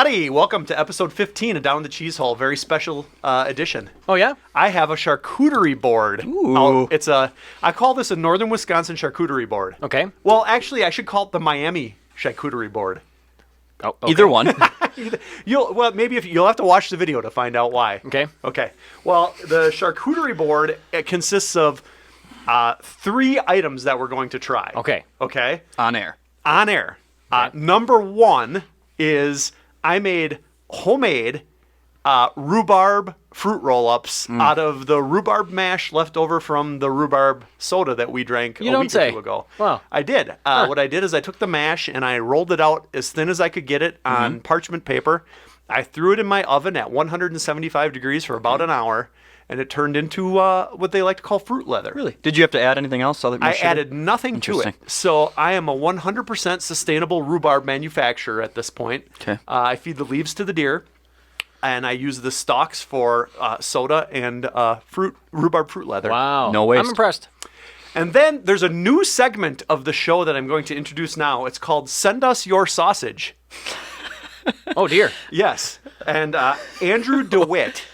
everybody. Welcome to episode 15 of Down the Cheezehole. Very special edition. Oh, yeah? I have a charcuterie board. Ooh. I call this a Northern Wisconsin charcuterie board. Okay. Well, actually, I should call it the Miami charcuterie board. Oh, okay. Either one. You'll have to watch the video to find out why. Okay. Okay. Well, the charcuterie board, it consists of 3 items that we're going to try. Okay. Okay? On air. On air. Number 1 is I made homemade rhubarb fruit roll-ups out of the rhubarb mash left over from the rhubarb soda that we drank a week or 2 ago. Wow. I did. What I did is I took the mash and I rolled it out as thin as I could get it on parchment paper. I threw it in my oven at 175 degrees for about an hour, and it turned into what they like to call fruit leather. Really? Did you have to add anything else? I added nothing to it. So I am a 100% sustainable rhubarb manufacturer at this point. Okay. I feed the leaves to the deer, and I use the stalks for soda and rhubarb fruit leather. Wow. No waste. I'm impressed. And then there's a new segment of the show that I'm going to introduce now. It's called Send Us Your Sausage. Oh, dear. Yes. And Andrew DeWitt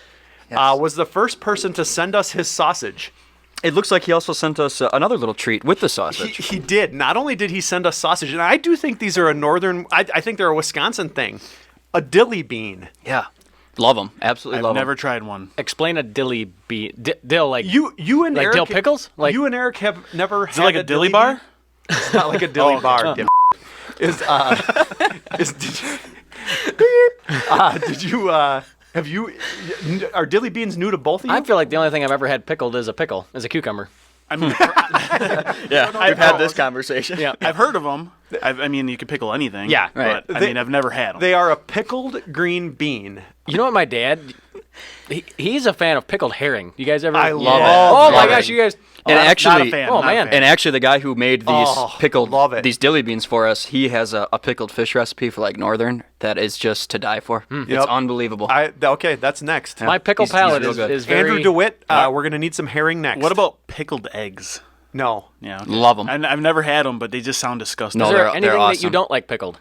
was the first person to send us his sausage. It looks like he also sent us another little treat with the sausage. He did. Not only did he send us sausage, and I do think these are a northern, I think they're a Wisconsin thing, a dilly bean. Yeah. Love them. Absolutely I've love them. never tried one. Explain a dilly bean. Dill, like You and like Eric, dill pickles? Like you and Eric have never Is had it like a dilly bean? bar? It's not like a dilly bar. okay. Dim. Are dilly beans new to both of you? I feel like the only thing I've ever had pickled is a pickle, is a cucumber. I mean, Yeah, we've had this conversation. Yeah. I've heard of them. I mean, you could pickle anything. Yeah, right. But, I've never had them. They are a pickled green bean. You know what, my dad, he's a fan of pickled herring. You guys ever? I love it. Oh, my Love gosh, it. you guys. And Not actually, a fan, oh, not a man. fan. and actually, the guy who made these love it. these dilly beans for us, he has a pickled fish recipe for like Northern that is just to die for. It's Yep. unbelievable. Okay, that's next. My pickle He's palate real good. is very... Andrew DeWitt, we're going to need some herring next. What about pickled eggs? No. Yeah, Love 'em. I've never had them, but they just sound disgusting. No, Is there they're anything that you awesome. don't like pickled?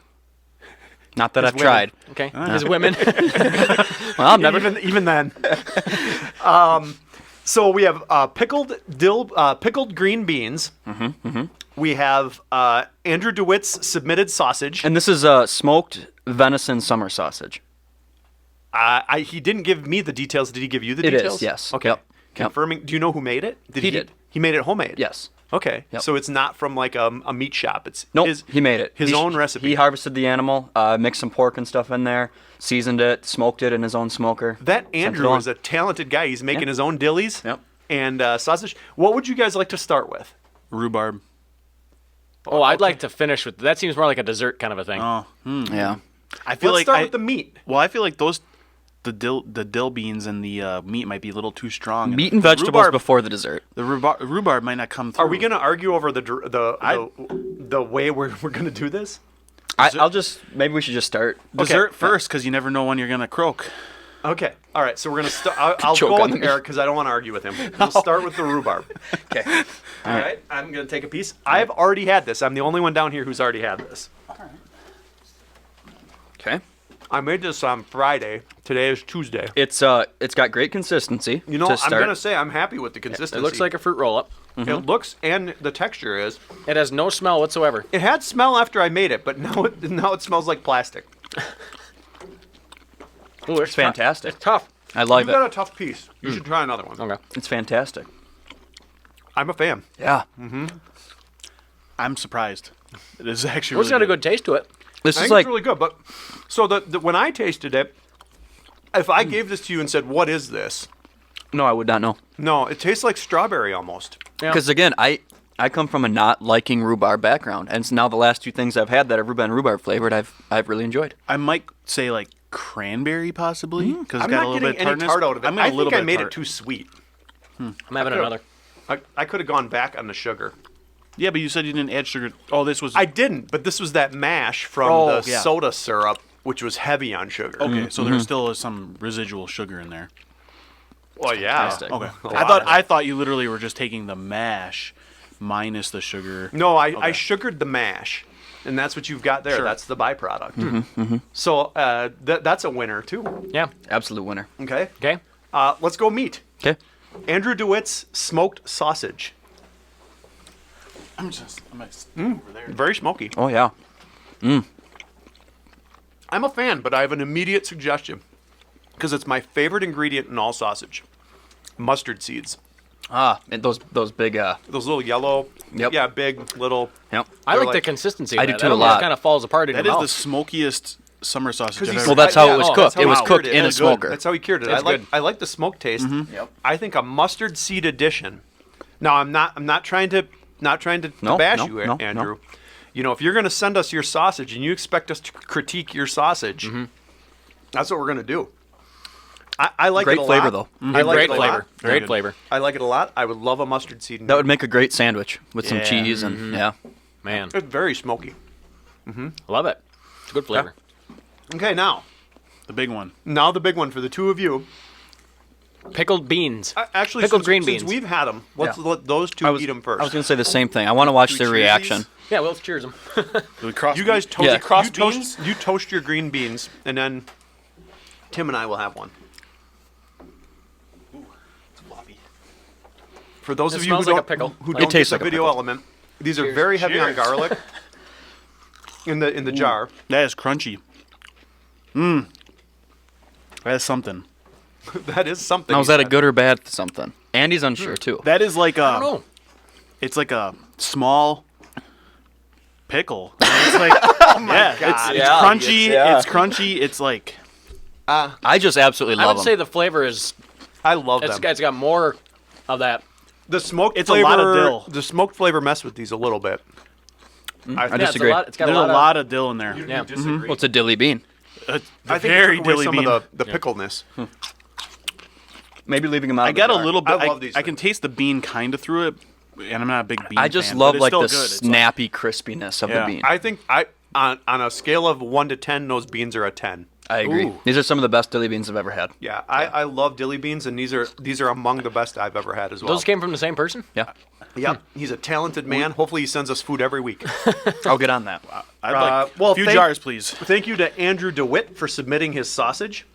Not that I've women. tried. Okay. As women. Well, I've never. Even then. So we have pickled green beans. We have Andrew DeWitt's submitted sausage. And this is smoked venison summer sausage. He didn't give me the details. Did he give you the It details? is, yes. Okay. Yep. Confirming. Do you know who made it? He did. He made it homemade. Yes. Okay. Yep. So it's not from like a meat shop. It's Nope, he made it. His own recipe. He harvested the animal, mixed some pork and stuff in there, seasoned it, smoked it in his own smoker. That sent it Andrew on. is a talented guy. He's making his own dillies Yep. and sausage. What would you guys like to start with? Rhubarb. Oh, I'd like to finish with... That seems more like a dessert kind of a thing. Oh, Yeah. I feel Let's like start with the meat. Well, I feel like the dill beans and the meat might be a little too strong. Meat and The vegetables rhubarb, before the dessert. The rhubarb might not come through. Are we going to argue over the way we're going to do this? Maybe we should just start. dessert first? Because you never know when you're gonna croak. Okay. All right. So we're going to start. I'll Choke go on with the meat. Eric because I don't want to argue with him. We'll start with the rhubarb. Okay. All right. I'm going to take a piece. I've already had this. I'm the only one down here who's already had this. Okay. I made this on Friday. Today is Tuesday. It's got great consistency. You know, to I'm start. going to say I'm happy with the consistency. It looks like a fruit roll-up. It looks, and the texture is. It has no smell whatsoever. It had smell after I made it, but now it smells like plastic. Ooh, It's fantastic. It's tough. I love You got it. a tough piece. You should try another one. Okay. It's fantastic. I'm a fan. Yeah. I'm surprised. It is actually. It's Really got a good taste to it. This I is think like it's really good. But so the when I tasted it, if I gave this to you and said, "What is this?" no, I would not know. No, it tastes like strawberry almost. Yeah. Because again, I come from a not liking rhubarb background, and now the last 2 things I've had that have been rhubarb flavored, I've really enjoed. I might say like cranberry possibly because I'm it's got not a little getting bit of any tartness. tart out of it. I'm I a little think I bit made tart. it too sweet. I'm having another. I could have gone back on the sugar. Yeah, but you said you didn't add sugar. Oh, this was. I didn't, but this was that mash from Oh, the yeah. soda syrup, which was heavy on sugar. Okay, so there still is some residual sugar in there. Well, yeah. Fantastic. Okay, A lot of it. I thought you literally were just taking the mash minus the sugar. No, I sugared the mash. and that's what you've got there. Sure. That's the byproduct. So that's a winner too. Yeah. Absolute winner. Okay. Okay. Let's go meat. Okay. Andrew DeWitt's smoked sausage. I'm gonna stick over there. Very smoky. Oh yeah. I'm a fan, but I have an immediate suggestion because it's my favorite ingredient in all sausage: mustard seeds. And those big. Those little yellow. Yep. Yeah, big little. Yep. I They're like the like- consistency. Of I do that. too, That a almost lot. kind of falls apart in That your is mouth. the smokiest summer sausage 'Cause I've he's- ever Well, that's Yeah, how it was oh, cooked. that's how It was it's cooked cured. in a It's good. smoker. That's how he cured it. It's I like good. I like the smoke taste. Yep. I think a mustard seed addition. Now I'm not trying to No, bash no, you, no, Andrew. You know, if you're going to send us your sausage and you expect us to critique your sausage, that's what we're going to do. I like Great it a flavor, lot. though. I like Great it a flavor. lot. Very Great good. flavor. I like it a lot. I would love a mustard seed. That would make a great sandwich with some Yeah. cheese and yeah. Man, It's very smoky. love it. It's a good flavor. Okay, now The big one. the big one for the two of you. Pickled beans. Actually, Pickled since, green since beans. we've had them, let's Yeah. let those two eat them first. I was gonna say the same thing. I want to watch Do we their cheers reaction. these? Yeah, well, let's cheers them. Do we cross? You guys toast, Yeah. cross you toast, beans? you toast your green beans, and then Tim and I will have one. It's floppy. For those It of you who smells like don't, a pickle. who It don't tastes get like the a video pickle. element, these are Cheers. very heavy on Cheers. garlic in the jar. That is crunchy. That is something. That is something. Now, is he that a said. good or bad something? Andy's unsure too. That is like I a. don't know. It's like a small pickle. It's like yeah, God. it's Yeah, crunchy. yeah. It's crunchy. It's like I just absolutely I love would them. say the flavor is. I love It's them. got more of that. The smoked It's a flavor. lot of dill. The smoked flavor mess with these a little bit. I Yeah, disagree. It's got there's a lot, of dill in there. Yeah. Well, it's a dilly bean. It's I think very it took away dilly some bean. of the pickleness. Maybe leaving them out. I of the got a jar. little bit. I love these I can taste the bean kind of through it, and I'm not a big bean. I just fan, love but it's like still the good. It's snappy crispiness of Yeah. the bean. I think on a scale of 1 to 10, those beans are a 10. I agree. Ooh. These are some of the best dilly beans I've ever had. Yeah, I love dilly beans, and these are among the best I've ever had as well. Those came from the same person? Yeah, Yep, he's a talented man. Hopefully, he sends us food every week. I'll get on that. I'd like well, a few thank- jars, please. Thank you to Andrew DeWitt for submitting his sausage,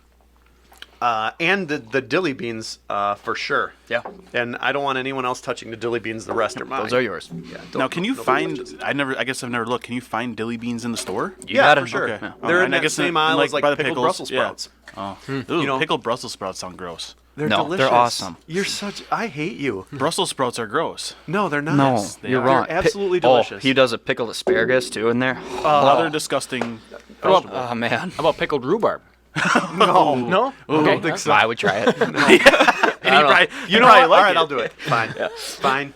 and the dilly beans for sure. Yeah, And I don't want anyone else touching the dilly beans. The rest are mine. those are yours. Yeah, Now, can you nobody touches find? it. I guess I've never looked. Can you find dilly beans in the store? You Yeah, got it. for sure. Okay. Yeah. They're Oh, in and I that guess same in, aisle like, as like by the pickled pickles? Brussels Yeah. sprouts. Oh, You know- pickled Brussels sprouts sound gross. They're No, delicious. they're awesome. You're such. I hate you. Brussels sprouts are gross. No, they're not. No, they you're are. wrong. They're absolutely Oh, delicious. he does a pickled asparagus too in there. Another disgusting How vegetable. about, Oh man, how about pickled rhubarb? No. No? I Okay. don't think so. I would try it. And he probably, You know what? All right, I'll do it. Fine. Fine.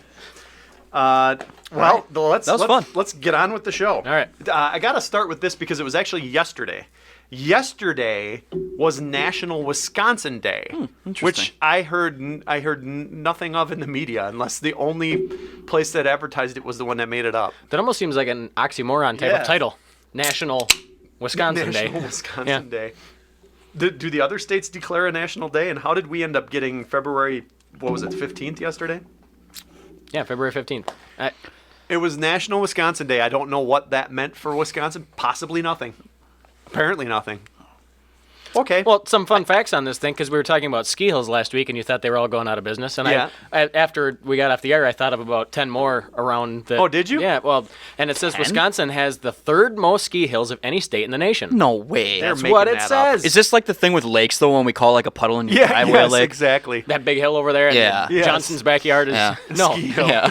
Well, let's That was fun. let's get on with the show. All right. I got to start with this because it was actually yesterday. Yesterday was National Wisconsin Day, interesting. which I heard nothing of in the media, unless the only place that advertised it was the one that made it up. That almost seems like an oxymoron type Yeah. of title. National Wisconsin National Day. Wisconsin Yeah. Day. Do the other states declare a national day? And how did we end up getting February? What was it? 15th yesterday. Yeah, February 15th. It was National Wisconsin Day. I don't know what that meant for Wisconsin. Possibly nothing. Apparently nothing. Okay. Well, some fun facts on this thing, because we were talking about ski hills last week, and you thought they were all going out of business. And Yeah. after we got off the air, I thought of about 10 more around the... Oh, did you? Yeah, well, and it says Wisconsin has the third most ski hills of any state in the nation. No way. They're That's making what it that up. says. Is this like the thing with lakes though, when we call like a puddle in your yeah. driveway a Yes. lake? Exactly. That big hill over there, and Yeah. Yes. Johnson's backyard is... Yeah. No. Ski hill. Yeah.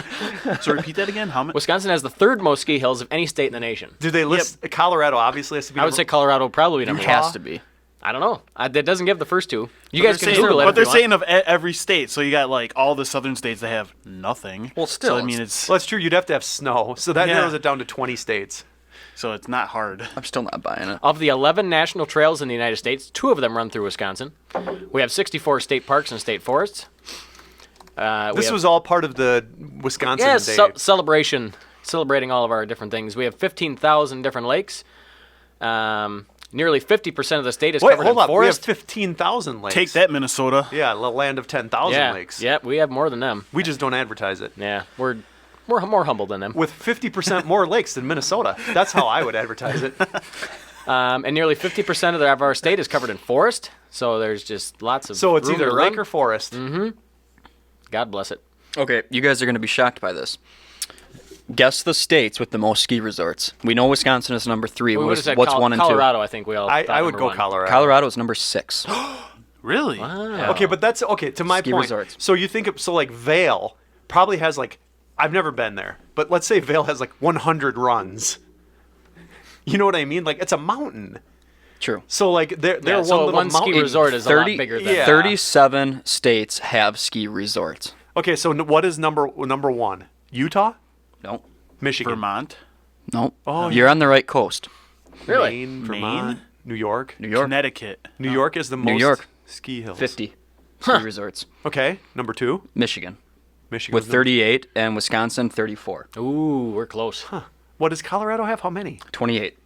So repeat that again. How much? Wisconsin has the third most ski hills of any state in the nation. Do they list Colorado? Obviously, has to be. I would say Colorado probably It number has one. to be. I don't know. That doesn't give the first two. You guys can saying, Google it. but if they're you want. saying of every state. So you got like all the southern states that have nothing. Well, still, So I mean, it's Well, that's true. You'd have to have snow, so that Yeah. narrows it down to 20 states. so it's not hard. I'm still not buying it. Of the 11 national trails in the United States, 2 of them run through Wisconsin. We have 64 state parks and state forests. This was all part of the Wisconsin yeah, Day. celebrating all of our different things. We have 15,000 different lakes. Nearly 50% of the state is Wait, covered hold in up. We have forest. 15,000 lakes. Take that, Minnesota. Yeah, the land of 10,000 Yeah, lakes. yeah, we have more than them. We just don't advertise it. Yeah, we're We're more humble than them. with 50% more lakes than Minnesota. That's how I would advertise it. And nearly 50% of our state is covered in forest. So there's just lots of So it's room either to lake run. or forest. God bless it. Okay, you guys are going to be shocked by this. Guess the states with the most ski resorts. We know Wisconsin is number 3. We would have What's said 1 and Colorado, I think we all I thought would number go 1. 2? Colorado. Colorado is number 6. Really? Wow. Okay, but that's okay. To my Ski point. resorts. So you think like Vail probably has like, I've never been there, but let's say Vail has like 100 runs. You know what I mean? Like it's a mountain. True. So like they're Yeah, one so little one ski mountain. resort is a lot bigger than yeah. 37 states have ski resorts. Okay, so what is number 1? Utah, No. Michigan, Vermont, No. Oh, You're on the right coast. Really? Maine, Vermont, New York. New York. Connecticut. New York is the most York. ski hills. 50 ski resorts. Okay, number 2, Michigan Michigan with 38 and Wisconsin 34. Ooh, we're close. What does Colorado have? How many? 28.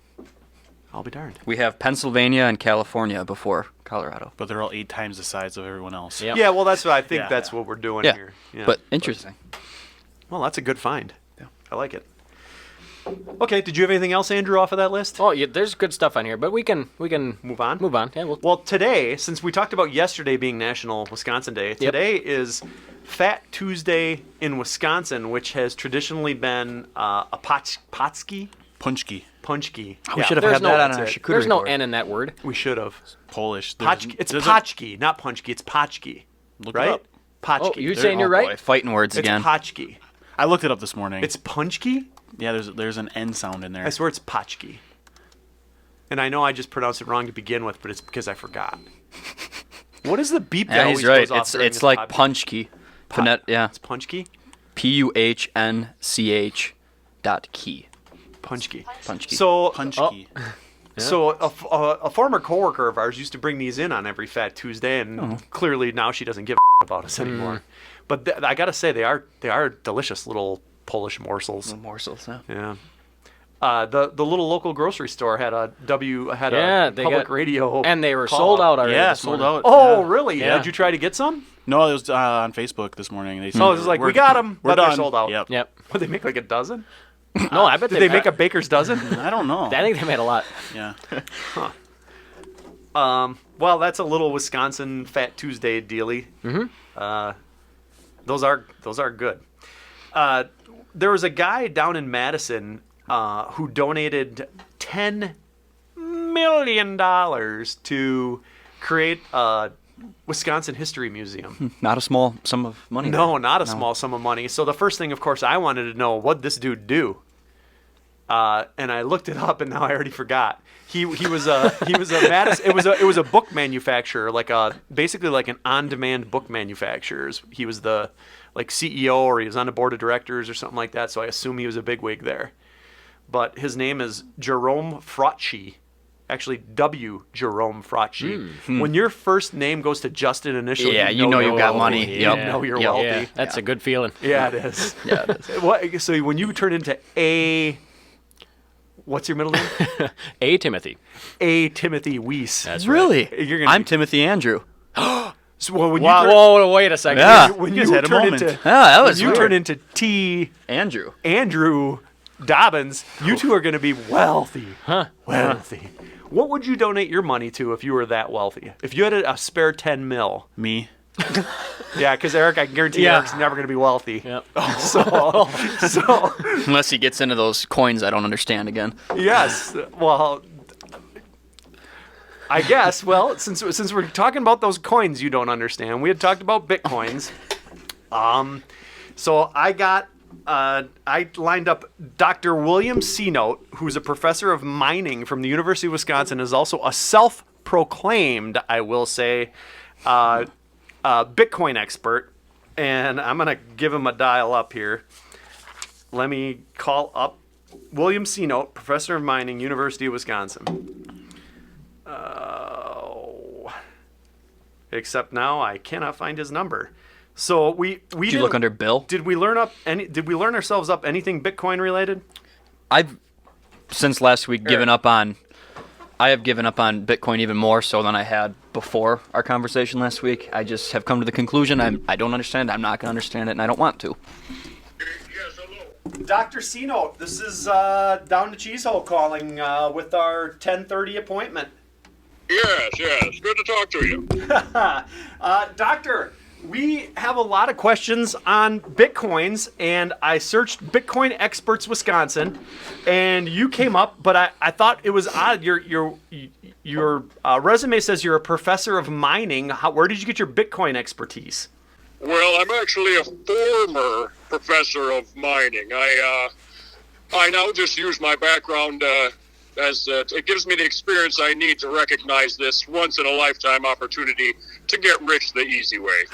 I'll be darned. We have Pennsylvania and California before Colorado. But they're all 8 times the size of everyone else. Yep. Yeah, well, that's what I think. Yeah. That's what we're doing Yeah. here. Yeah. But interesting. well, that's a good find. Yeah. I like it. Okay, did you have anything else, Andrew, off of that list? Oh, yeah, there's good stuff on here, but we can Move on? Move on. Yeah, Well, today, since we talked about yesterday being National Wisconsin Day, today is Fat Tuesday in Wisconsin, which has traditionally been a potski, Punchki. punchki. We should have There's had no- that on that's our it. charcuterie there's no board. N in that word. We should have. Polish. It's there's a- potchki, not punchki. It's potchki. Look it right? up. Potchki. Oh, you're saying you're right? Boy, fighting words It's again. potchki. I looked it up this morning. It's punchki? yeah, there's an N sound in there. I swear it's potchki. And I know I just pronounced it wrong to begin with, but it's because I forgot. What is the beep that Yeah, always he's right. goes off It's during it's this like podcast? punchki. Yeah. It's punchki? PUHNCH dot key. Punchki. Punchki. So, Punchki. so a former coworker of ours used to bring these in on every Fat Tuesday, and clearly now she doesn't give a about us anymore. But I gotta say, they are delicious little Polish morsels. morsels. Yeah. Yeah. The little local grocery store had a Yeah, they public got- radio, And they were call sold out. out already. Yeah, this sold morning. out. Oh, Yeah. really? Yeah. Did you try to get some? No, it was on Facebook this morning. They said, Oh, it was like, we got 'em, We're but they're done. sold out. Yep. Yep. Would they make like a dozen? No, I bet Did they make a baker's dozen? I don't know. I think they made a lot. yeah. Well, that's a little Wisconsin Fat Tuesday dealy. Mm-hmm. Those are good. There was a guy down in Madison who donated $10 million to create a Wisconsin History Museum. Not a small sum of money. No, not a small sum of money. So the first thing, of course, I wanted to know, what'd this dude do? And I looked it up, and now I already forgot. He was a Madison. It was a book manufacturer, basically like an on-demand book manufacturer. He was the CEO, or he was on the board of directors or something like that. So I assume he was a bigwig there. But his name is Jerome Frotchi. Actually, W. Jerome Frotchi. When your first name goes to Justin initially, Yeah, you know you're you got wealthy. money. You Yep. know you're Yep. wealthy. Yeah, that's a good feeling. Yeah, it is. Yeah, it is. What? So when you turn into what's your middle name? A. Timothy. A. Timothy Weiss. That's Really? You're gonna I'm be- Timothy Andrew. So, well, when Wow. you turn, Whoa, wait a second. Yeah. when You you guys had a turn moment. into that when was you weird. turn into T. Andrew. Andrew Dobbins, you two are going to be wealthy. Huh. Wealthy. What would you donate your money to if you were that wealthy? If you had a spare 10 mil? Me. Yeah, because Eric, I guarantee Yeah. Eric's never going to be wealthy. Yep. So, Unless he gets into those coins I don't understand again. yes. Well, I guess. Well, since we're talking about those coins you don't understand, we had talked about Bitcoins. So I lined up Dr. William Seanote, who's a professor of mining from the University of Wisconsin, is also a self-proclaimed, I will say, Bitcoin expert. And I'm going to give him a dial up here. Let me call up William Seanote, professor of mining, University of Wisconsin. Except now I cannot find his number. So we Did you didn't- look under Bill? Did we learn ourselves up anything Bitcoin related? I've since last week given up on. I have given up on Bitcoin even more so than I had before our conversation last week. I just have come to the conclusion I don't understand. I'm not going to understand it, and I don't want to. Yes, hello. Dr. C-Note, this is down to Cheezehole calling with our 10:30 appointment. Yes. Good to talk to you. Doctor, we have a lot of questions on Bitcoins, and I searched Bitcoin Experts Wisconsin, and you came up, but I thought it was odd. Your resume says you're a professor of mining. Where did you get your Bitcoin expertise? Well, I'm actually a former professor of mining. I now just use my background as it gives me the experience I need to recognize this once-in-a-lifetime opportunity to get rich the easy way.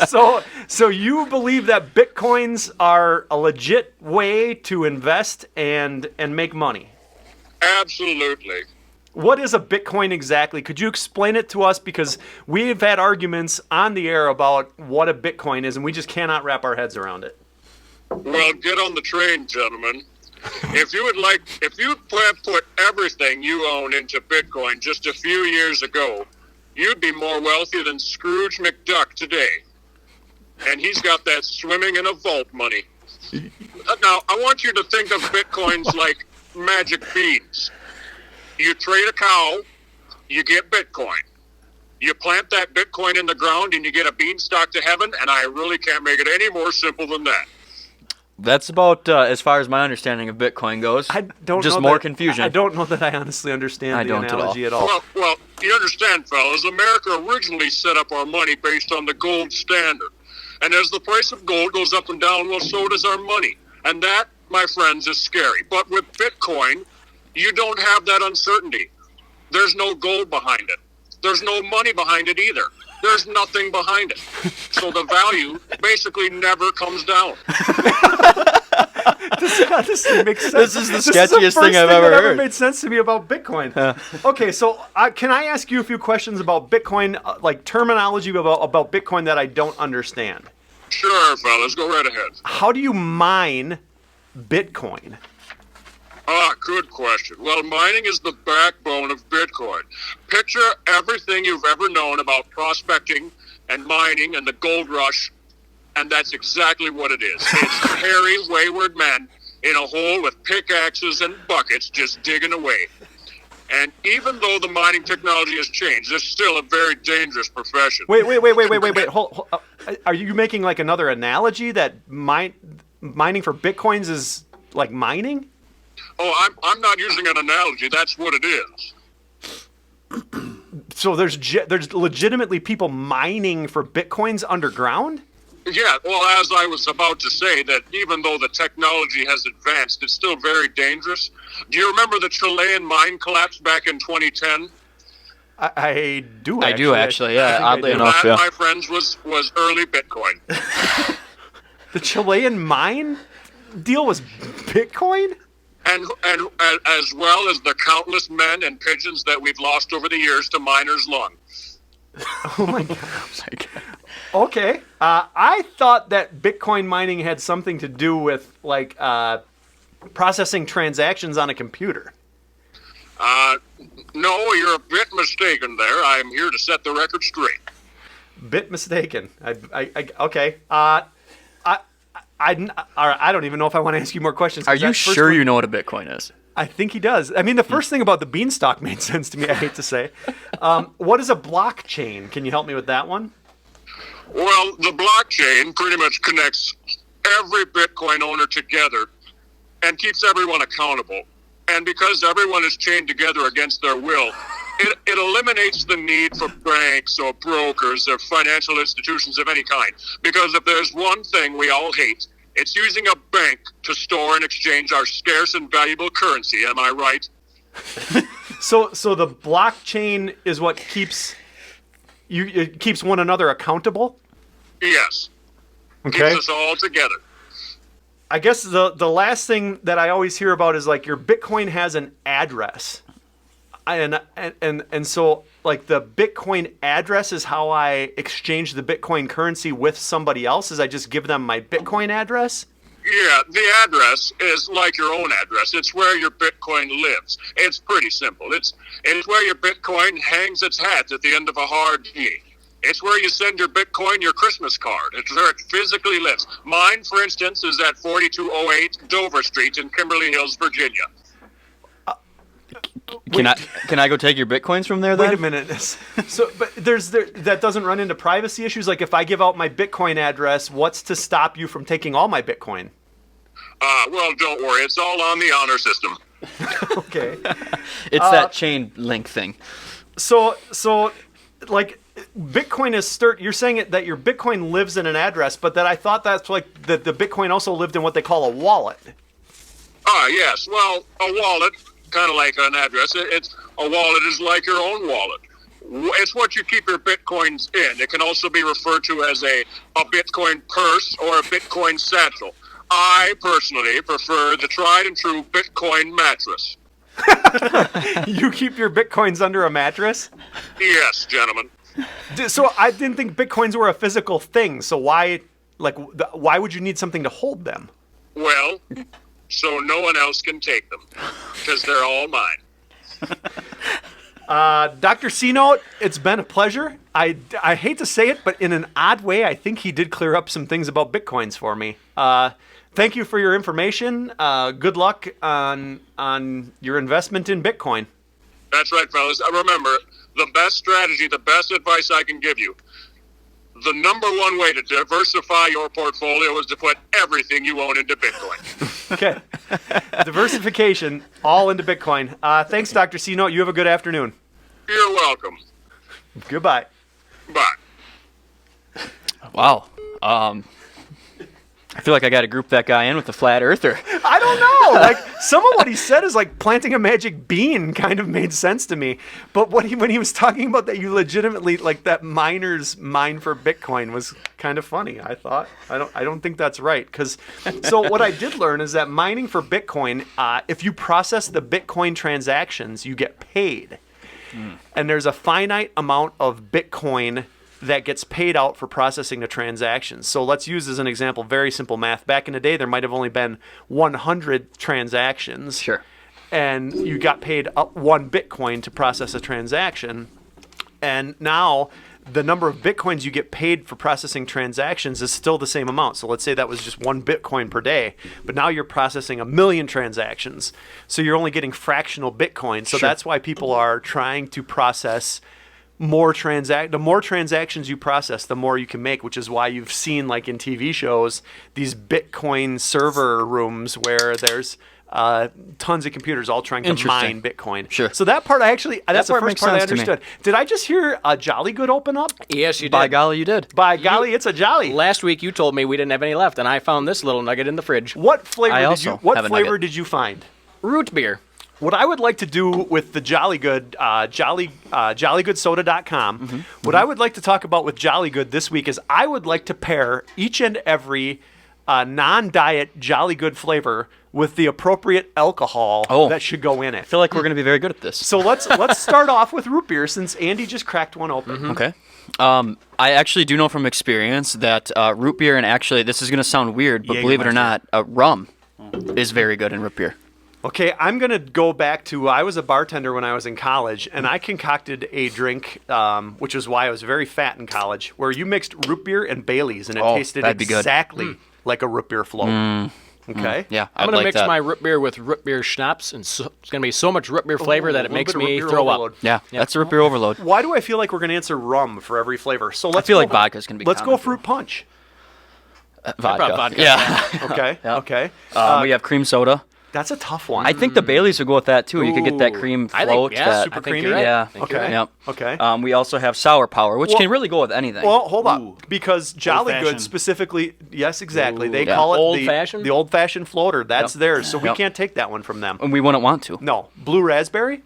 So you believe that Bitcoins are a legit way to invest and make money? Absolutely. What is a Bitcoin exactly? Could you explain it to us? Because we've had arguments on the air about what a Bitcoin is, and we just cannot wrap our heads around it. Well, get on the train, gentlemen. If you put everything you own into Bitcoin just a few years ago, you'd be more wealthy than Scrooge McDuck today. And he's got that swimming in a vault money. Now, I want you to think of Bitcoins like magic beans. You trade a cow, you get Bitcoin. You plant that Bitcoin in the ground and you get a beanstalk to heaven, and I really can't make it any more simple than that. That's about as far as my understanding of Bitcoin goes. I don't Just know more that, confusion. I don't know that I honestly understand I the don't at all. analogy at all. Well, you understand, fellas, America originally set up our money based on the gold standard. And as the price of gold goes up and down, well, so does our money. And that, my friends, is scary. But with Bitcoin, you don't have that uncertainty. There's no gold behind it. There's no money behind it either. There's nothing behind it. So the value basically never comes down. This makes sense. This is the This is sketchiest first thing I've ever that heard. made sense to me about Bitcoin. Okay, so can I ask you a few questions about Bitcoin, like terminology about Bitcoin that I don't understand? Sure, fellas, go right ahead. How do you mine Bitcoin? Good question. Well, mining is the backbone of Bitcoin. Picture everything you've ever known about prospecting and mining and the gold rush, and that's exactly what it is. It's hairy, wayward men in a hole with pickaxes and buckets just digging away. And even though the mining technology has changed, it's still a very dangerous profession. Wait. Hold. Are you making like another analogy that mining for Bitcoins is like mining? Oh, I'm not using an analogy. That's what it is. So there's legitimately people mining for Bitcoins underground? Yeah, well, as I was about to say, that even though the technology has advanced, it's still very dangerous. Do you remember the Chilean mine collapse back in 2010? I do. I do actually, yeah. I think Oddly I do. enough. That, yeah. my friends, was early Bitcoin. The Chilean mine deal was Bitcoin? And as well as the countless men and pigeons that we've lost over the years to miners' lung. Oh my god. Okay. I thought that Bitcoin mining had something to do with like processing transactions on a computer. No, you're a bit mistaken there. I'm here to set the record straight. Bit mistaken. Okay. I don't even know if I want to ask you more questions. Are you sure you know what a Bitcoin is? I think he does. I mean, the first thing about the beanstalk made sense to me, I hate to say. What is a blockchain? Can you help me with that one? Well, the blockchain pretty much connects every Bitcoin owner together and keeps everyone accountable. And because everyone is chained together against their will, it eliminates the need for banks or brokers or financial institutions of any kind. Because if there's one thing we all hate, it's using a bank to store and exchange our scarce and valuable currency. Am I right? So the blockchain is what keeps it keeps one another accountable? Yes. Okay. Keeps us all together. I guess the last thing that I always hear about is like your Bitcoin has an address. And so like the Bitcoin address is how I exchange the Bitcoin currency with somebody else, is I just give them my Bitcoin address? Yeah, the address is like your own address. It's where your Bitcoin lives. It's pretty simple. It's where your Bitcoin hangs its hat at the end of a hard day. It's where you send your Bitcoin your Christmas card. It's where it physically lives. Mine, for instance, is at 4208 Dover Street in Kimberly Hills, Virginia. Can I go take your bitcoins from there then? Wait a minute. So, but that doesn't run into privacy issues. Like if I give out my Bitcoin address, what's to stop you from taking all my Bitcoin? Well, don't worry. It's all on the honor system. Okay. It's that chain link thing. So like Bitcoin is you're saying that your Bitcoin lives in an address, but that I thought that's like that the Bitcoin also lived in what they call a wallet. Yes. Well, a wallet, kind of like an address. A wallet is like your own wallet. It's what you keep your Bitcoins in. It can also be referred to as a Bitcoin purse or a Bitcoin satchel. I personally prefer the tried and true Bitcoin mattress. You keep your Bitcoins under a mattress? Yes, gentlemen. So I didn't think Bitcoins were a physical thing. So why would you need something to hold them? Well, so no one else can take them, because they're all mine. Dr. C-Note, it's been a pleasure. I hate to say it, but in an odd way, I think he did clear up some things about Bitcoins for me. Thank you for your information. Good luck on your investment in Bitcoin. That's right, fellas. Remember, the best strategy, the best advice I can give you, the number one way to diversify your portfolio is to put everything you own into Bitcoin. Okay. Diversification, all into Bitcoin. Thanks, Dr. C-Note. You have a good afternoon. You're welcome. Goodbye. Bye. Wow. I feel like I got to group that guy in with the flat earther. I don't know. Like some of what he said is like planting a magic bean kind of made sense to me. But when he was talking about that you legitimately like that miners mine for Bitcoin was kind of funny. I thought I don't think that's right so what I did learn is that mining for Bitcoin, if you process the Bitcoin transactions, you get paid, and there's a finite amount of Bitcoin that gets paid out for processing the transactions. So let's use as an example, very simple math. Back in the day, there might have only been 100 transactions. Sure. And you got paid up 1 Bitcoin to process a transaction. And now the number of Bitcoins you get paid for processing transactions is still the same amount. So let's say that was just 1 Bitcoin per day, but now you're processing 1 million transactions. So you're only getting fractional Bitcoin. So that's why people are trying to process more the more transactions you process, the more you can make, which is why you've seen, like in TV shows, these Bitcoin server rooms where there's tons of computers all trying to mine Bitcoin. Sure. So that part that's the part first makes part I sense to me. understood. Did I just hear a Jolly Good open up? Yes, you did. By golly, you did. By golly, it's a Jolly. Last week you told me we didn't have any left, and I found this little nugget in the fridge. What flavor I did also you? What have a flavor nugget. did you find? Root beer. What I would like to do with the Jolly Good, jollygoodsoda.com, what I would like to talk about with Jolly Good this week is I would like to pair each and every non-diet Jolly Good flavor with the appropriate alcohol that should go in it. I feel like we're going to be very good at this. So let's start off with root beer since Andy just cracked one open. Okay. I actually do know from experience that root beer, and actually this is going to sound weird, but believe it or not, rum is very good in root beer. Okay, I'm going to go back to, I was a bartender when I was in college, and I concocted a drink, which is why I was very fat in college, where you mixed root beer and Baileys, and it tasted that'd be good. exactly like a root beer float. Okay? Yeah, I'm going to mix my root beer with root beer schnapps, and it's going to be so much root beer flavor that it makes me throw up. Yeah, that's a root beer overload. Why do I feel like we're going to answer rum for every flavor? So let's I feel go, like vodka's going to be Let's common. go fruit punch. Vodka. Yeah. Okay, okay. We have cream soda. That's a tough one. I think the Baileys would go with that too. You could get that cream I float. think, yeah, that, super I think creamy. you're right. Yeah. Okay. Yep. Okay. We also have sour power, which can really go with anything. Well, hold up, Ooh. because Jolly Good Old-fashioned. specifically, yes, exactly. They Yeah. call it Old-fashioned? the old-fashioned floater. That's theirs, so we Yep. can't take that one from them. and we wouldn't want to. No, blue raspberry.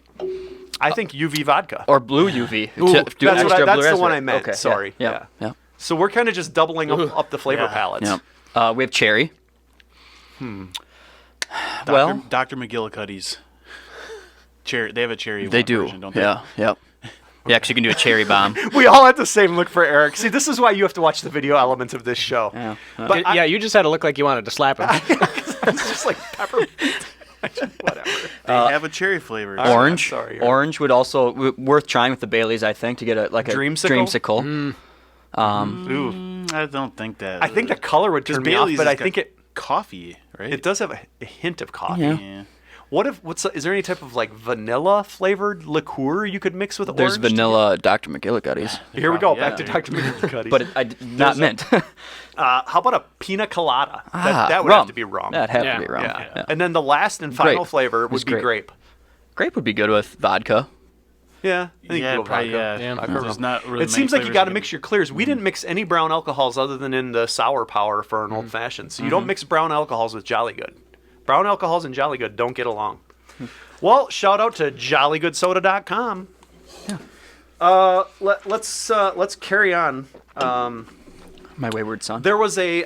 I think UV vodka. Or blue UV. Ooh, To do that's extra that's blue the one raspberry. I meant. Okay. Sorry. Yeah. Yeah. So we're kind of just doubling up the flavor palettes. Yeah. We have cherry. Dr. McGillicuddy's cherry. They have a cherry. They do. Version, don't they? Yeah. Yep. Yeah, because you can do a cherry bomb. We all had the same look for Eric. See, this is why you have to watch the video element of this show. Yeah. But Yeah, you just had to look like you wanted to slap him. it's just like peppermint. Whatever. They have a cherry flavor. Orange. sorry. Orange would also worth trying with the Baileys, I think, to get a Dreamsicle? Dreamsicle. Ooh. I don't think that. I think the color would turn me off, Bailey's but has I think got it coffee, right? it does have a hint of coffee. Yeah. Yeah. Is there any type of like vanilla flavored liqueur you could mix with There's orange? to vanilla Dr. McGillicuddy's. get- Here we go. Yeah. Back to Dr. McGillicuddy's. But not mint. How about a pina colada? That would rum. have to be rum. That'd have Yeah. to be rum. yeah. Yeah. And then the last and final Grape. flavor It's would be grape. grape. Grape would be good with vodka. Yeah, I think Yeah, you go probably, vodka. yeah. Vodka There's rum. not really It seems like you many got to flavors mix your clears. We didn't mix any brown alcohols other than in the sour power for an old fashioned. So you don't mix brown alcohols with Jolly Good. Brown alcohols and Jolly Good don't get along. Well, shout out to JollyGoodSoda.com. Yeah. Let's carry on. My wayward son. There was a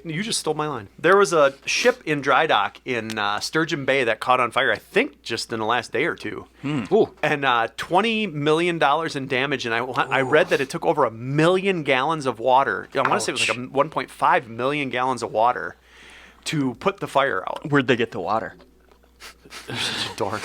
you just stole my line. There was a ship in dry dock in Sturgeon Bay that caught on fire, I think just in the last day or two. Ooh. And $20 million in damage. And I read that it took over 1 million gallons of water. I want to say it was like 1.5 million gallons of water to put the fire out. Where'd they get the water? Dork.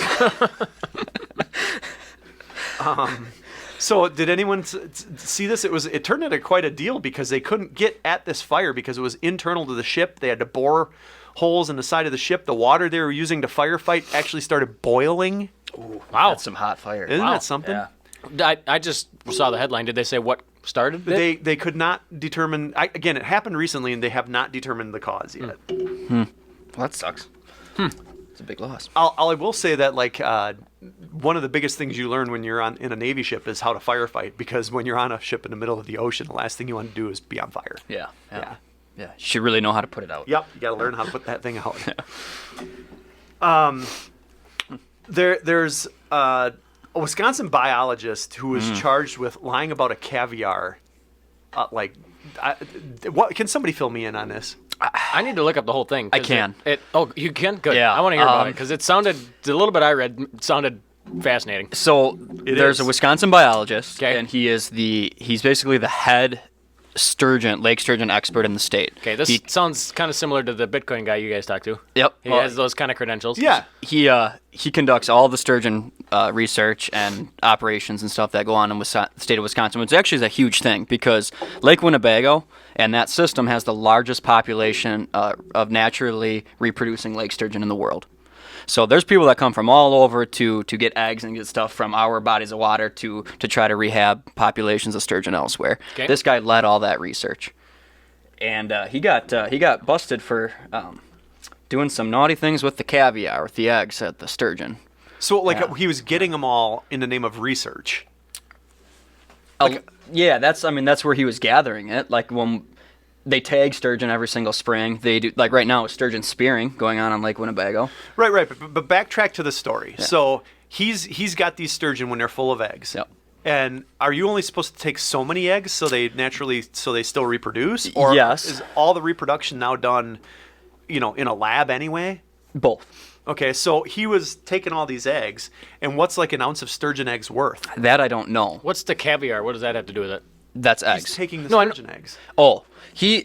So did anyone see this? It turned into quite a deal because they couldn't get at this fire because it was internal to the ship. They had to bore holes in the side of the ship. The water they were using to firefight actually started boiling. Wow. That's some hot fire. Isn't that something? Yeah. I just saw the headline. Did they say what started it? They could not determine. Again, it happened recently, and they have not determined the cause yet. Well, that sucks. It's a big loss. I will say that one of the biggest things you learn when you're in a Navy ship is how to firefight, because when you're on a ship in the middle of the ocean, the last thing you want to do is be on fire. Yeah. Yeah. Yeah. You should really know how to put it out. Yep, you got to learn how to put that thing out. There's a Wisconsin biologist who was charged with lying about a caviar. What can somebody fill me in on this? I need to look up the whole thing. 'cause I can. You can? Good. Yeah, I want to hear about it because it sounded, the little bit I read sounded fascinating. So there's is. a Wisconsin biologist, Okay. and he's basically the head lake sturgeon expert in the state. Okay, this sounds kind of similar to the Bitcoin guy you guys talked to. Yep. He Well, has those kind of credentials. Yeah. he conducts all the sturgeon research and operations and stuff that go on in the state of Wisconsin, which actually is a huge thing because Lake Winnebago and that system has the largest population of naturally reproducing lake sturgeon in the world. So there's people that come from all over to get eggs and get stuff from our bodies of water to try to rehab populations of sturgeon elsewhere. Okay. This guy led all that research, and he got busted for doing some naughty things with the caviar, with the eggs at the sturgeon. So he was getting them all in the name of research. Yeah, that's where he was gathering it. Like when they tag sturgeon every single spring, they do right now with sturgeon spearing going on Lake Winnebago. Right. But backtrack to the story. Yeah. So he's got these sturgeon when they're full of eggs. Yep. And are you only supposed to take so many eggs so they still reproduce? Or Yes. is all the reproduction now done, in a lab anyway? Both. Okay, so he was taking all these eggs, and what's like an ounce of sturgeon eggs worth? That I don't know. What's the caviar? What does that have to do with it? That's He's eggs. taking the No, I know. sturgeon eggs. Oh,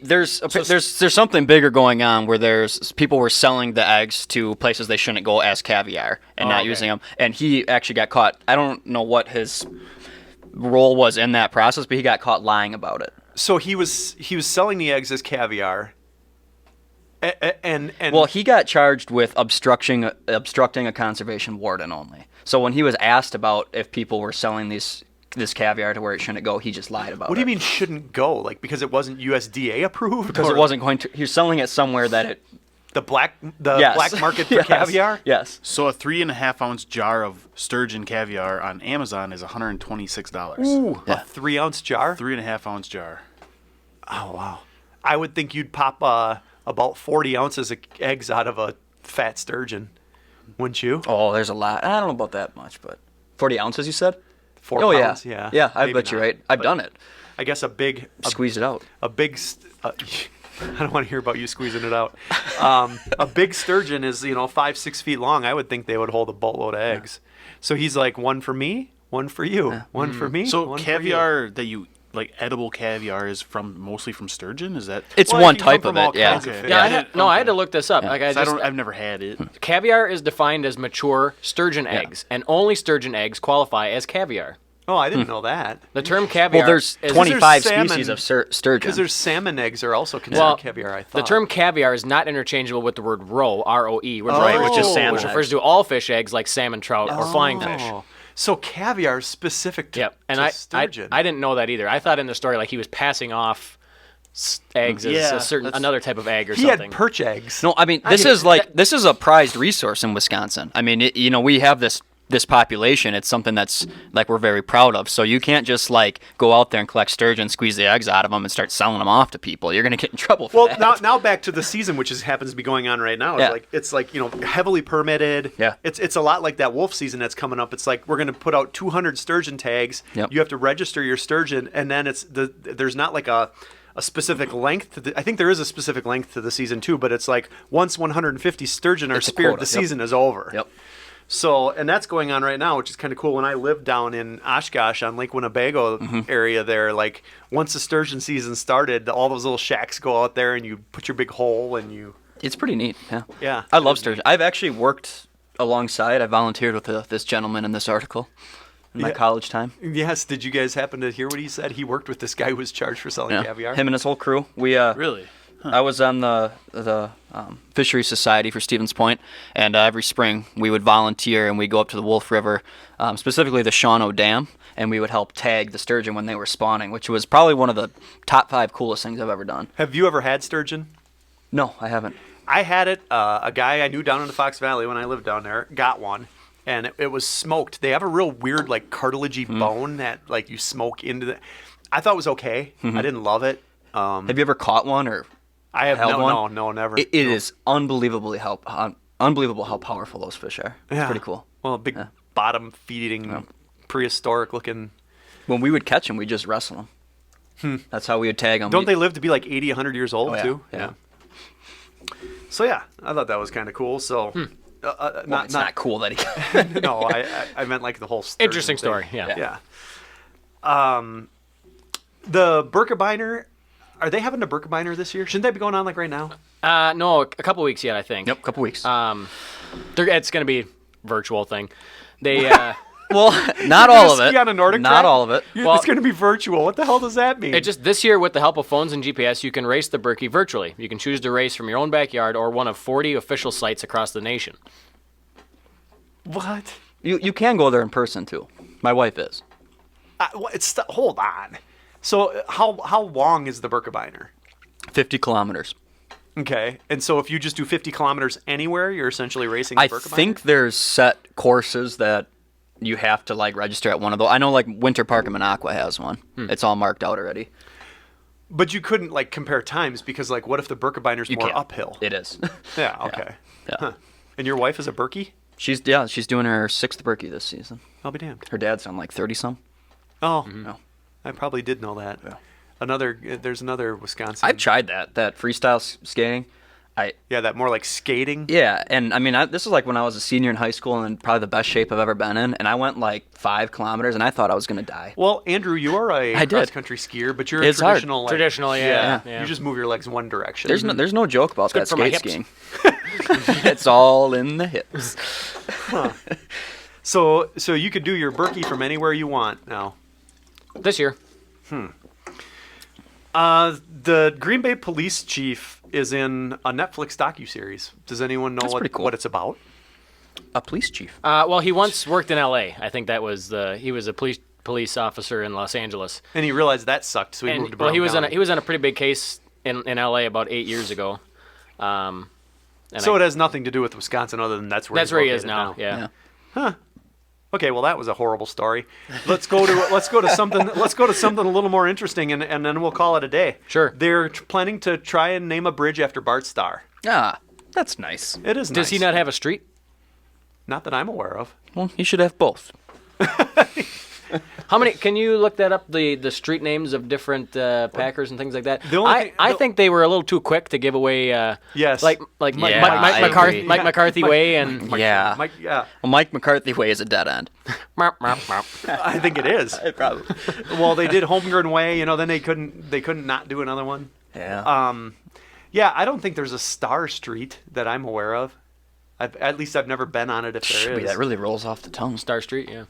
there's something bigger going on where there's people were selling the eggs to places they shouldn't go as caviar and not okay. using them, and he actually got caught. I don't know what his role was in that process, but he got caught lying about it. So he was selling the eggs as caviar. And Well, he got charged with obstructing a conservation warden only. So when he was asked about if people were selling this caviar to where it shouldn't go, he just lied about it. what do you mean shouldn't go? Like because it wasn't USDA approved? Because or it wasn't going to. He was selling it somewhere that it. the black Yes. black market for Yes. caviar? Yes. So a 3.5 ounce jar of sturgeon caviar on Amazon is $126. Ooh, Yeah. a 3-ounce jar? 3.5 ounce jar. Oh wow! I would think you'd pop about 40 ounces of eggs out of a fat sturgeon, wouldn't you? Oh, there's a lot. I don't know about that much, but 40 ounces, you said? 4 Oh pounds, yeah. yeah. Yeah, I Maybe bet you're not, right. I've but done it. I guess a big Squeeze it out. I don't want to hear about you squeezing it out. A big sturgeon is 5-6 feet long. I would think they would hold a boatload of eggs. So he's like, one for me, one for you, one for me. So one for caviar that you like edible caviar is mostly from sturgeon? Is that? It's Well, it one can come type from of all it, yeah. kinds of fish. Yeah, Yeah, I had to look this up. Like I've never had it. caviar is defined as mature sturgeon eggs, and only sturgeon eggs qualify as caviar. Oh, I didn't know that. The term caviar. Well, there's is- 25 salmon- species of Because sturgeon. there's salmon eggs are also considered Well, caviar, I thought. The term caviar is not interchangeable with the word roe, R-O-E, which, Right, which is salmon which eggs. refers to all fish eggs like salmon, trout, or flying fish. Oh. So caviar is specific to, Yep, and to I sturgeon. didn't know that either. I thought in the story like he was passing off eggs as Yeah, a certain that's- another type of egg or he something. had perch eggs. No, I mean this is like this is a prized resource in Wisconsin. I mean, we have this population. It's something that's like we're very proud of. So you can't just like go out there and collect sturgeon, squeeze the eggs out of them, and start selling them off to people. You're gonna get in trouble for Well, that. now back to the season, which happens to be going on right now. Yeah. It's like heavily permitted. Yeah. It's a lot like that wolf season that's coming up. It's like we're going to put out 200 sturgeon tags. Yep. You have to register your sturgeon, and then there's not like a specific length. I think there is a specific length to the season too, but it's like once 150 sturgeon are It's a speared, quota. the Yep. season is over. Yep. So, and that's going on right now, which is kind of cool. When I lived down in Oshkosh on Lake Winnebago area there, like once the sturgeon season started, all those little shacks go out there and you put your big hole and you. It's pretty neat. Yeah. Yeah. I love sturgeon. I've actually worked alongside. I volunteered with this gentleman in this article in my Yeah. college time. Yes. Did you guys happen to hear what he said? He worked with this guy who was charged for selling Yeah. caviar. Him and his whole crew. We Really? I was on the Fisheries Society for Stevens Point, and every spring we would volunteer and we'd go up to the Wolf River, specifically the Shawano Dam, and we would help tag the sturgeon when they were spawning, which was probably one of the top 5 coolest things I've ever done. Have you ever had sturgeon? No, I haven't. I had it. A guy I knew down in the Fox Valley when I lived down there got one, and it was smoked. They have a real weird, like cartilagey bone that like you smoke into the. I thought it was okay. I didn't love it. Have you ever caught one or? I have held one? no, never. It is unbelievable how powerful those fish are. It's Yeah. pretty cool. Well, a big bottom feeding, prehistoric looking. When we would catch them, we just wrestle them. That's how we would tag them. Don't they live to be like 80, 100 years old Oh, yeah. too? Yeah. So yeah, I thought that was kind of cool. So, Well, it's not cool that he. no, I meant like the whole sturgeon Interesting thing. story. Yeah. Yeah. The Birkebeiner, are they having a Birkebeiner this year? Shouldn't they be going on like right now? No, a couple weeks yet, I think. Yep, couple weeks. It's going to be a virtual thing. They well, not You're all gonna of it. ski on a Nordic Not track? all of it. Well- It's going to be virtual. What the hell does that mean? It just this year with the help of phones and GPS, you can race the Berkey virtually. You can choose to race from your own backyard or one of 40 official sites across the nation. what? You can go there in person too. My wife is. Hold on. So how long is the Birkebeiner? 50 kilometers. Okay, and so if you just do 50 kilometers anywhere, you're essentially racing the I Birkebeiner? think there's set courses that you have to like register at one of those. I know like Winter Park in Minocqua has one. It's all marked out already. But you couldn't like compare times because like what if the Birkebeiner's more can't. uphill? It is. Yeah, okay. Yeah. Huh. And your wife is a Berkey? She's doing her 6th Berkey this season. I'll be damned. Her dad's on like 30 some. Oh, No. I probably did know that. Yeah. There's another Wisconsin. I've tried that freestyle skating. Yeah, that more like skating. Yeah, and I mean, this is like when I was a senior in high school and probably the best shape I've ever been in. And I went like 5 kilometers and I thought I was going to die. Well, Andrew, you are a I did. cross-country skier, but you're It's a hard. traditional. Like, Traditional, yeah. You just move your legs one direction. There's no joke about that good for my skate hips. skiing. It's all in the hips. So you could do your Berkey from anywhere you want now. This year. The Green Bay police chief is in a Netflix docuseries. Does anyone know That's pretty cool. what it's about? A police chief. Well, he once worked in L.A. I think that was he was a police officer in Los Angeles. And he realized that sucked, so he moved to Brown he was County. he was on a pretty big case in L.A. about 8 years ago. And So it has nothing to do with Wisconsin, other than that's where that's he's where he is located now. Yeah. Okay, well that was a horrible story. Let's go to something a little more interesting, and then we'll call it a day. Sure. They're planning to try and name a bridge after Bart Starr. Ah, that's nice. It is. Does he nice. not have a street? Not that I'm aware of. Well, he should have both. How many? Can you look that up? The street names of different Packers and things like that. The only thing- I think they were a little too quick to give away. Yes. Like Yeah, Mike I McCarthy, agree. Mike McCarthy way and. Yeah. Mike, yeah, Well, Mike McCarthy way is a dead end. I think it is. Probably. Well, they did Holmgren Way, then they couldn't not do another one. Yeah. Yeah, I don't think there's a Star Street that I'm aware of. At least I've never been on it. If there Boy, is, that really rolls off the tongue. Star Street, yeah.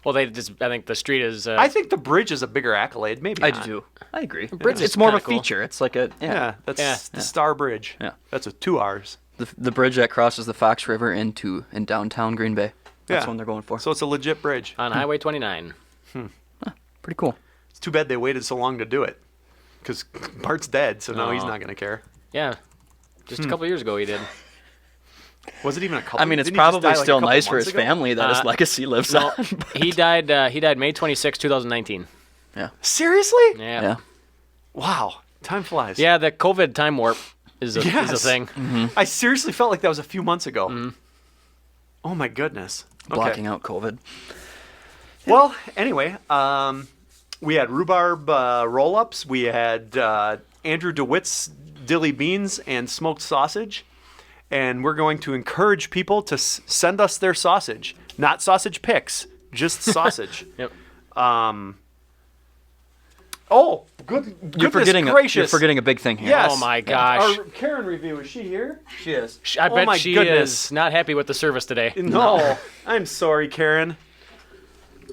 Well, I think the street is. I think the bridge is a bigger accolade. Maybe I not. do too. I agree. bridge is It's more of a kinda cool. feature. It's like a Yeah, that's Yeah. the Star Bridge. Yeah. That's with 2 R's. the bridge that crosses the Fox River in downtown Green Bay. That's Yeah. one they're going for. So it's a legit bridge. on Highway 29. Pretty cool. It's too bad they waited so long to do it, because Bart's dead, so now he's Oh. not going to care. Yeah, just a couple years ago he did. Was it even a couple? I mean, it's didn't he just probably die, like, a still couple nice for months his ago? family that his legacy lives No, on. he died. He died May 26, 2019. Seriously? Yeah. Yeah. Wow, time flies. Yeah, the COVID time warp is a Yes. thing. I seriously felt like that was a few months ago. Oh my goodness. Okay. Blocking out COVID. Well, anyway, we had rhubarb roll-ups. We had Andrew DeWitt's dilly beans and smoked sausage. And we're going to encourage people to send us their sausage. Not sausage pics, just sausage. Yep. Oh, goodness gracious. You're forgetting a big thing here. Yes. Oh my gosh. Our Karen review, is she here? She is. I Oh bet my she goodness. is not happy with the service today. No. I'm sorry, Karen.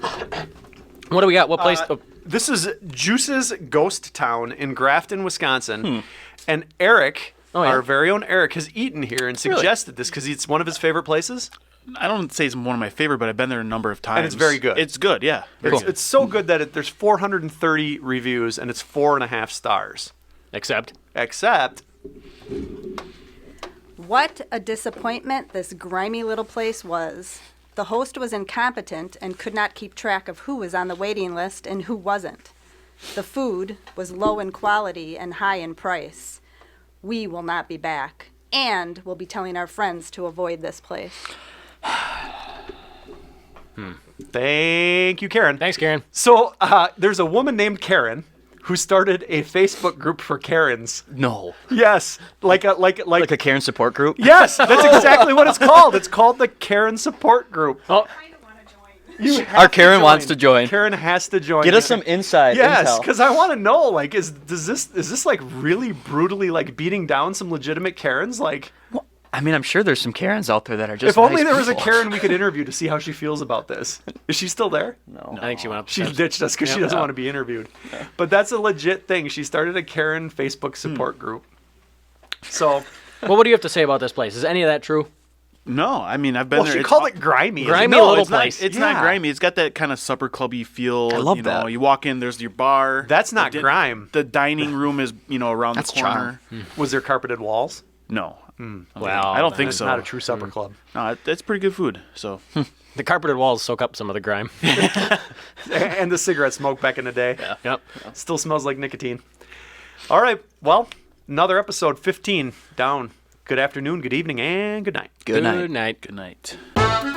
What do we got? What place? This is Juice's Ghost Town in Grafton, Wisconsin. And Eric, Oh, yeah. our very own Eric, has eaten here and suggested this because it's one of his favorite places. I don't say it's one of my favorite, but I've been there a number of times. it's very good. It's good, yeah. Very good. It's so good that there's 430 reviews and it's 4.5 stars. Except. Except, What a disappointment this grimy little place was. The host was incompetent and could not keep track of who was on the waiting list and who wasn't. The food was low in quality and high in price. We will not be back, and we'll be telling our friends to avoid this place. thank you, Karen. Thanks, Karen. So there's a woman named Karen who started a Facebook group for Karens. No. Yes, like Like a Karen support group? yes, that's exactly what it's called. It's called the Karen Support Group. Oh, You have Our Karen wants to join. Karen has to join. Get us some inside Yes, intel. because I want to know, like, is this like really brutally like beating down some legitimate Karens? Like, I mean, I'm sure there's some Karens out there that are just if only nice there was a people. Karen we could interview to see how she feels about this. Is she still there? No. I think she went up. She ditched us because she doesn't want to be interviewed. But that's a legit thing. She started a Karen Facebook support group. So, Well, what do you have to say about this place? Is any of that true? No, I mean, I've been well, there. she It's called it grimy. Grimy no, little it's not, place. It's Yeah. not grimy. It's got that kind of supper clubby feel. I love you that. know, you walk in, there's your bar. That's not The grime. The dining room is, around That's the corner. Was there carpeted walls? No. Well, I don't think It's so. not a true supper club. No, it's pretty good food. So The carpeted walls soak up some of the grime. And the cigarette smoke back in the day. Yep. Still smells like nicotine. All right. Well, another episode 15 down. Good afternoon, good evening, and good night. Good night. Good night. good night.